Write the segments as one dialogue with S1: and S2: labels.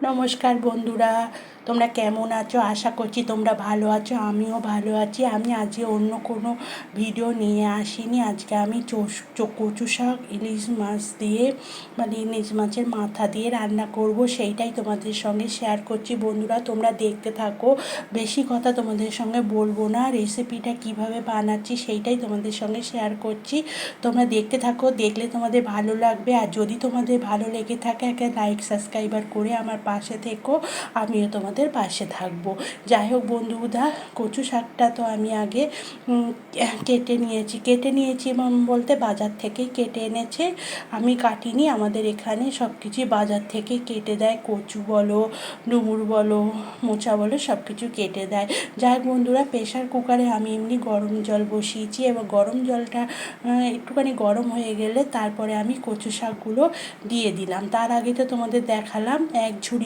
S1: নমস্কার বন্ধুরা, তোমরা কেমন আছো? আশা করছি তোমরা ভালো আছো। আমিও ভালো আছি। আমি আজকে অন্য কোনো ভিডিও নিয়ে আসিনি। আজকে আমি কচু শাক ইলিশ মাছ দিয়ে মানে ইলিশ মাছের মাথা দিয়ে রান্না করব, সেইটাই তোমাদের সঙ্গে শেয়ার করছি। বন্ধুরা তোমরা দেখতে থাকো, বেশি কথা তোমাদের সঙ্গে বলবো না। রেসিপিটা কিভাবে বানাচ্ছি সেইটাই তোমাদের সঙ্গে শেয়ার করছি। তোমরা দেখতে থাকো, দেখলে তোমাদের ভালো লাগবে। আর যদি তোমাদের ভালো লেগে থাকে একটা লাইক সাবস্ক্রাইবার করে আমার পাশে থেকো, আমিও তোমাদের পাশে থাকবো। যাই হোক বন্ধুরা, কচু শাকটা তো আমি আগে কেটে নিয়েছি এবং বলতে বাজার থেকেই কেটে এনেছে, আমি কাটিনি। আমাদের এখানে সব কিছুই বাজার থেকে কেটে দেয়, কচু বলো, ডুমুর বলো, মোচা বলো, সব কিছু কেটে দেয়। যাই হোক বন্ধুরা, প্রেশার কুকারে আমি এমনি গরম জল বসিয়েছি এবং গরম জলটা একটুখানি গরম হয়ে গেলে তারপরে আমি কচু শাকগুলো দিয়ে দিলাম। তার আগে তো তোমাদের দেখালাম এক ঝুড়ি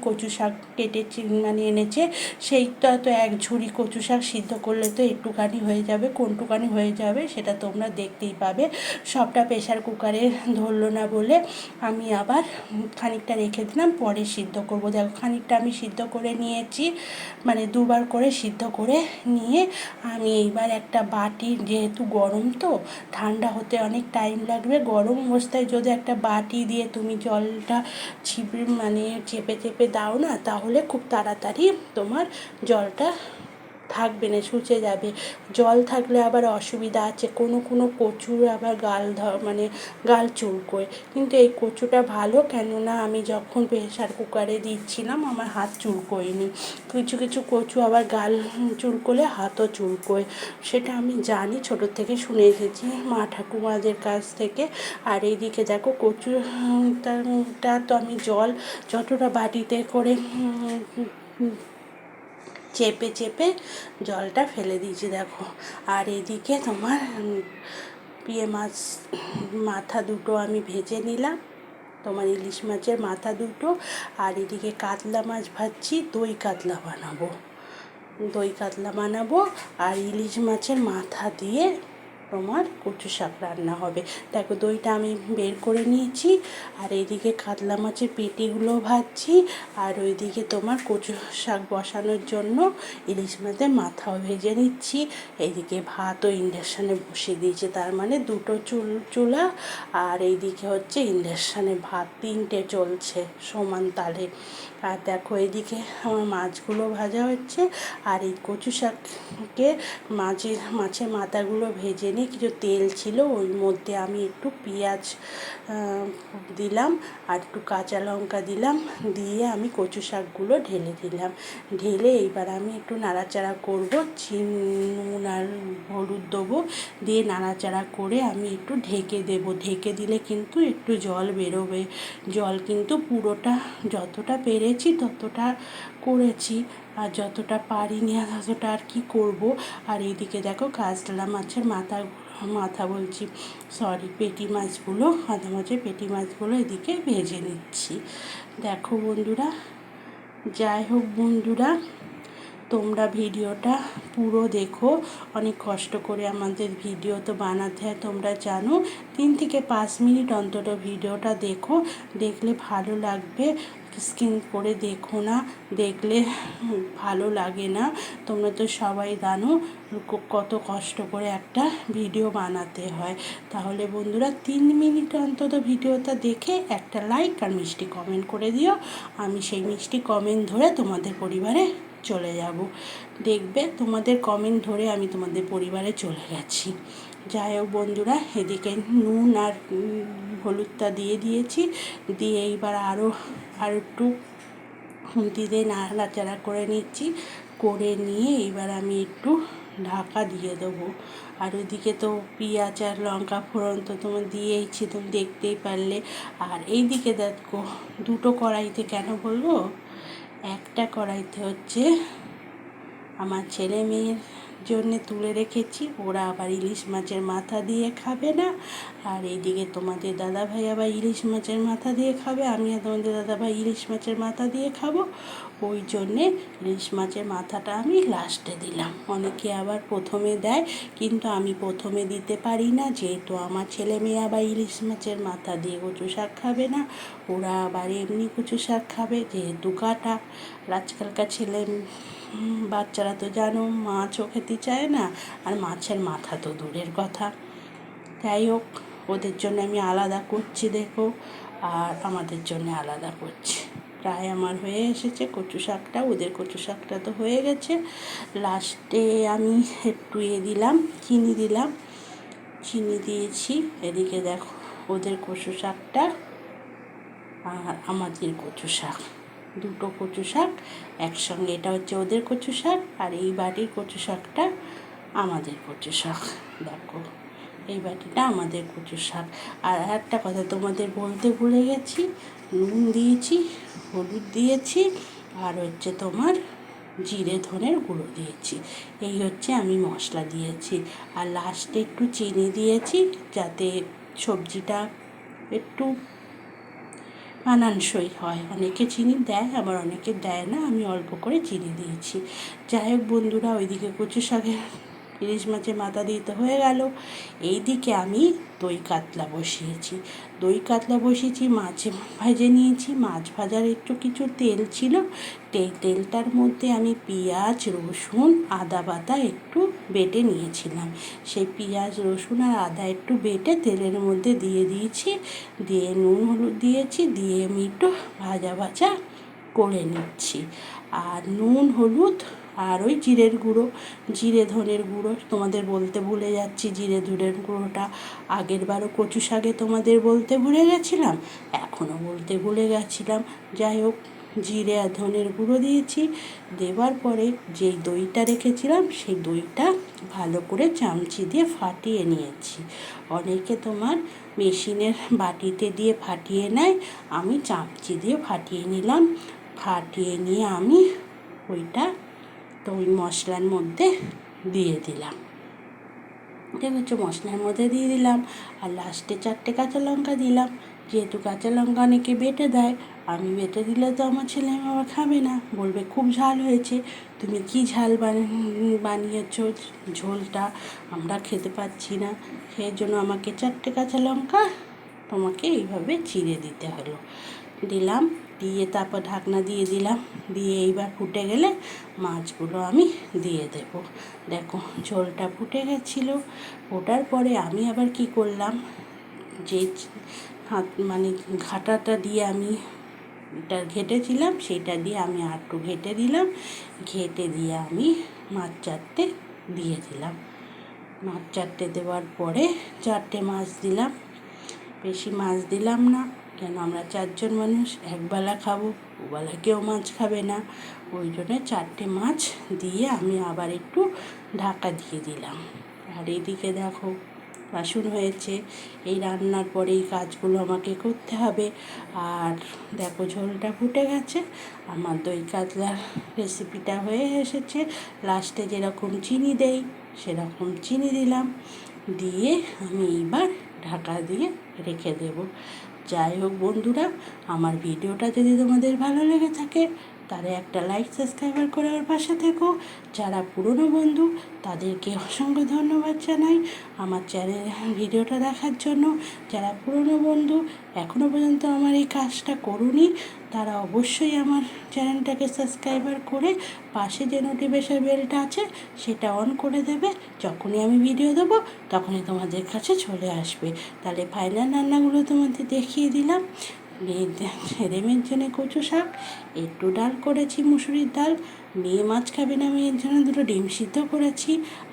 S1: কচু শাক কেটে মানে এনেছে, সেইটা তো এক ঝুড়ি কচু শাক সিদ্ধ করলে তো একটুখানি হয়ে যাবে, কোনটুখানি হয়ে যাবে সেটা তোমরা দেখতেই পাবে। সবটা প্রেশার কুকারে ধরলো না বলে আমি আবার খানিকটা রেখে দিলাম, পরে সিদ্ধ করবো। দেখো খানিকটা আমি সিদ্ধ করে নিয়েছি, মানে দুবার করে সিদ্ধ করে নিয়ে আমি এইবার একটা বাটি, যেহেতু গরম তো ঠান্ডা হতে অনেক টাইম লাগবে, গরম অবস্থায় যদি একটা বাটি দিয়ে তুমি জলটা চেপে চেপে দাও না, তাহলে খুব তাড়াতাড়ি তোমার জলটা থাকবে না, শুষে যাবে। জল থাকলে আবার অসুবিধা আছে, কোনো কচুর আবার গাল চুলকোয়। কিন্তু এই কচুটা ভালো, কেননা আমি যখন প্রেশার কুকারে দিচ্ছিলাম আমার হাত চুলকোয়নি। কিছু কচু আবার গাল চুলকোলে হাতও চুলকোয়, সেটা আমি জানি, ছোটোর থেকে শুনে এসেছি মা ঠাকুমাদের কাছ থেকে। আর এইদিকে দেখো কচুটা তো আমি জল যতটা বাটিতে করে চেপে চেপে জলটা ফেলে দিয়েছি দেখো। আর এদিকে তোমার মাছ মাথা দুটো আমি ভেজে নিলাম, তোমার ইলিশ মাছের মাথা দুটো। আর এদিকে কাতলা মাছ ভাজছি, দই কাতলা বানাবো আর ইলিশ মাছের মাথা দিয়ে তোমার কচু শাক রান্না হবে। দেখো দইটা আমি বের করে নিয়েছি, আর এইদিকে কাতলা মাছের পেটিগুলো ভাজছি, আর ওইদিকে তোমার কচু শাক বসানোর জন্য ইলিশ মাছের মাথাও ভেজে নিচ্ছি। এইদিকে ভাতও ইন্ডাকশানে বসিয়ে দিয়েছি, তার মানে দুটো চুলা, আর এইদিকে হচ্ছে ইন্ডাকশানে ভাত, তিনটে চলছে সমান তালে। আর দেখো এইদিকে আমার মাছগুলো ভাজা হচ্ছে, আর এই কচু শাককে মাছের মাথাগুলো ভেজে নিয়ে কিছু তেল ছিল, ওই মধ্যে আমি একটু পেঁয়াজ দিলাম আর একটু কাঁচা লঙ্কা দিলাম, দিয়ে আমি কচু শাকগুলো ঢেলে দিলাম। ঢেলে এইবার আমি একটু নাড়াচাড়া করবো, নুন আর হলুদ দেবো, দিয়ে নাড়াচাড়া করে আমি একটু ঢেকে দেবো। ঢেকে দিলে কিন্তু একটু জল বেরোবে, জল কিন্তু পুরোটা যতটা পেরেছি ততটা করেছি, আর যতটা পারিনি আর ততটা আর কি করবো। আর এইদিকে দেখো কাতলা মাছের পেটি মাছগুলো, কাতলা মাছের পেটি মাছগুলো এদিকে ভেজে নিচ্ছি। দেখো বন্ধুরা, যাই হোক বন্ধুরা, তোমরা ভিডিওটা পুরো দেখো, অনেক কষ্ট করে আমাদের ভিডিও তো বানাতে হয়, তোমরা জানো। 3 থেকে 5 মিনিট অন্তত ভিডিওটা দেখো, দেখলে ভালো লাগবে। স্কিপ করে দেখো না, দেখলে ভালো লাগে না। তোমরা তো সবাই জানো কত কষ্ট করে একটা ভিডিও বানাতে হয়। তাহলে বন্ধুরা 3 মিনিট অন্তত ভিডিওটা দেখে একটা লাইক আর মিষ্টি কমেন্ট করে দিও। আমি সেই মিষ্টি কমেন্ট ধরে তোমাদের পরিবারে চলে যাব। দেখবে তোমাদের কমেন্ট ধরে আমি তোমাদের পরিবারে চলে গেছি। যাই হোক বন্ধুরা, এদিকে নুন আর হলুদটা দিয়ে দিয়েছি, দিয়ে এইবার আরও একটু খুন্তি দিয়ে নাড়াচাড়া করে নিচ্ছি, করে নিয়ে এইবার আমি একটু ঢাকা দিয়ে দেবো। আর ওইদিকে তো পেঁয়াজ আর লঙ্কা ফোড়ন তো তোমার দিয়েইছি, তুমি দেখতেই পারলে। আর এইদিকে দেখো দুটো কড়াইতে, কেন বলবো, একটা কড়াইতে হচ্ছে আমার ছেলে মেয়ের জন্যে তুলে রেখেছি, ওরা আবার ইলিশ মাছের মাথা দিয়ে খাবে না। আর এইদিকে তোমাদের দাদাভাই আবার ইলিশ মাছের মাথা দিয়ে খাবে, আমি আর তোমাদের দাদাভাই ইলিশ মাছের মাথা দিয়ে খাবো। ওই জন্যে ইলিশ মাছের মাথাটা আমি লাস্টে দিলাম। অনেকে আবার প্রথমে দেয়, কিন্তু আমি প্রথমে দিতে পারি না, যেহেতু আমার ছেলে মেয়ে আবার ইলিশ মাছের মাথা দিয়ে কচু শাক খাবে না, ওরা আবার এমনি কচু শাক খাবে, যেহেতু কাটা। আর আজকালকার ছেলে বাচ্চারা তো জানো মাছও খেতে চায় না, আর মাছের মাথা তো দূরের কথা। যাই হোক, ওদের জন্য আমি আলাদা করছি দেখো, আর আমাদের জন্য আলাদা করছি। প্রায় আমার হয়ে এসেছে কচু শাকটা, ওদের কচু শাকটা তো হয়ে গেছে। লাস্টে আমি একটু দিলাম, চিনি দিলাম, চিনি দিয়েছি। এদিকে দেখো ওদের কচু শাকটা আর আমাদের কচু শাক, দুটো কচু শাক একসঙ্গে। এটা হচ্ছে ওদের কচু শাক, আর এই বাটির কচু শাকটা আমাদের কচু শাক। দেখো এই বাটিটা আমাদের কচু শাক। আর একটা কথা তোমাদের বলতে ভুলে গেছি, নুন দিয়েছি, হলুদ দিয়েছি, আর হচ্ছে তোমার জিরে ধনের গুঁড়ো দিয়েছি। এই হচ্ছে আমি মশলা দিয়েছি। আর লাস্টে একটু চিনি দিয়েছি, যাতে সবজিটা একটু মানানসই হয়। অনেকে চিনি দেয়, আবার অনেকে দেয় না, আমি অল্প করে চিনি দিয়েছি। যাই হোক বন্ধুরা, ওইদিকে কচু শাকের ইলিশ মাছের মাথা দিতে হয়ে গেল। এইদিকে আমি দই কাতলা বসিয়েছি। দই কাতলা বসিয়েছি, মাছ ভেজে নিয়েছি। মাছ ভাজার একটু কিছু তেল ছিল, তেলটার মধ্যে আমি পেঁয়াজ, রসুন, আদা বাটা একটু বেটে নিয়েছিলাম। সেই পেঁয়াজ, রসুন আর আদা একটু বেটে তেলের মধ্যে দিয়ে দিয়েছি, দিয়ে নুন হলুদ দিয়েছি, দিয়ে আমি একটু ভাজা ভাজা করে নিচ্ছি। আর নুন, হলুদ আর ওই জিরের গুঁড়ো, জিরে ধনের গুঁড়ো তোমাদের বলতে ভুলে যাচ্ছি। জিরে ধনের গুঁড়োটা আগের বারও কচু শাকে তোমাদের বলতে ভুলে গেছিলাম, এখনও বলতে ভুলে গেছিলাম। যাই হোক, জিরে আর ধনের গুঁড়ো দিয়েছি। দেওয়ার পরে যেই দইটা রেখেছিলাম সেই দইটা ভালো করে চামচি দিয়ে ফাটিয়ে নিয়েছি। অনেকে তোমার মেশিনের বাটিতে দিয়ে ফাটিয়ে নেয়, আমি চামচি দিয়ে ফাটিয়ে নিলাম। ফাটিয়ে নিয়ে আমি ওইটা তো ওই মশলার মধ্যে দিয়ে দিলাম। ঠিক আছে, মশলার মধ্যে দিয়ে দিলাম। আর লাস্টে 4টে কাঁচা লঙ্কা দিলাম। যেহেতু কাঁচা লঙ্কা অনেকে বেটে দেয়, আমি বেটে দিলে তো আমার ছেলে আবার খাবে না, বলবে খুব ঝাল হয়েছে, তুমি কি ঝাল বানিয়েছো, ঝোলটা আমরা খেতে পাচ্ছি না। সেই জন্য আমাকে 4টে কাঁচা লঙ্কা তোমাকে এইভাবে চিড়ে দিতে হলো। দিলাম, দিয়ে তারপর ঢাকনা দিয়ে দিলাম। দিয়ে এইবার ফুটে গেলে মাছগুলো আমি দিয়ে দেব। দেখো ঝোলটা ফুটে গেছিলো। ফোটার পরে আমি আবার কি করলাম, যে মানে ঘাটাটা দিয়ে আমি এটা ঘেটেছিলাম, সেটা দিয়ে আমি আর একটু ঘেটে দিলাম। ঘেটে দিয়ে আমি মাছ 4টে দিয়ে দিলাম। মাছ 4টে দেওয়ার পরে 4টে মাছ দিলাম, বেশি মাছ দিলাম না, কেন আমরা 4 জন মানুষ, একবেলা খাবো, ওবেলা কেউ মাছ খাবে না। ওই জন্য 4টে মাছ দিয়ে আমি আবার একটু ঢাকা দিয়ে দিলাম। আর এদিকে দেখো বাসন হয়েছে, এই রান্নার পরে এই কাজগুলো আমাকে করতে হবে। আর দেখো ঝোলটা ফুটে গেছে, আমার দই কাতলার রেসিপিটা হয়ে এসেছে। লাস্টে যেরকম চিনি দেই সেরকম চিনি দিলাম, দিয়ে আমি এইবার ঢাকা দিয়ে রেখে দেব। যাই হোক বন্ধুরা, আমার ভিডিওটা যদি তোমাদের ভালো লেগে থাকে তাহলে একটা লাইক, সাবস্ক্রাইবার করে আমার পাশে থেকো। যারা পুরনো বন্ধু তাদেরকে অসংখ্য ধন্যবাদ জানাই আমার চ্যানেল ভিডিওটা দেখার জন্য। যারা পুরনো বন্ধু এখনও পর্যন্ত আমার এই কাজটা করুনি, তারা অবশ্যই আমার চ্যানেলটাকে সাবস্ক্রাইবার করে পাশে যে নোটিফিকেশন বেলটা আছে সেটা অন করে দেবে। যখনই আমি ভিডিও দেবো তখনই তোমাদের কাছে চলে আসবে। তাহলে ফাইনাল রান্নাগুলো তোমাদের দেখিয়ে দিলাম। ছেলেমেয়ের জন্য কচু শাক, একটু ডাল করেছি মুসুরির ডাল, মেয়ে মাছ খাবে না, মেয়ের জন্য 2টো ডিম সিদ্ধ করেছি,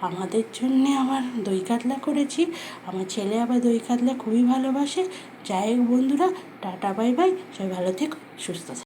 S1: আমাদের জন্যে আবার দই কাতলা করেছি। আমার ছেলে আবার দই কাতলা খুবই ভালোবাসে। যাই হোক বন্ধুরা, টাটা বাই বাই, সবাই ভালো থেকো, সুস্থ থেকো।